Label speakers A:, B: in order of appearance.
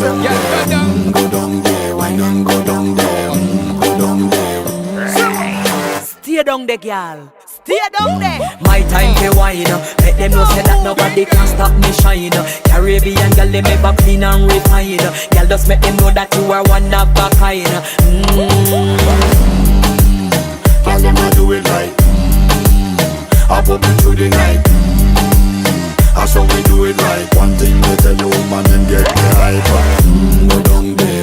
A: down there, go down there, why not go down there, go down there.
B: Stay down there, girl. Stay down there.
C: My time to wine. Let them know say that nobody can stop me shine. Caribbean girl, they make up clean and refine. Girl, just make them know that you are one of a kind.
A: Girl, them a do it right. I pop it through the night. That's how we do it right. One thing we tell you, man, and get the hype. Go down there.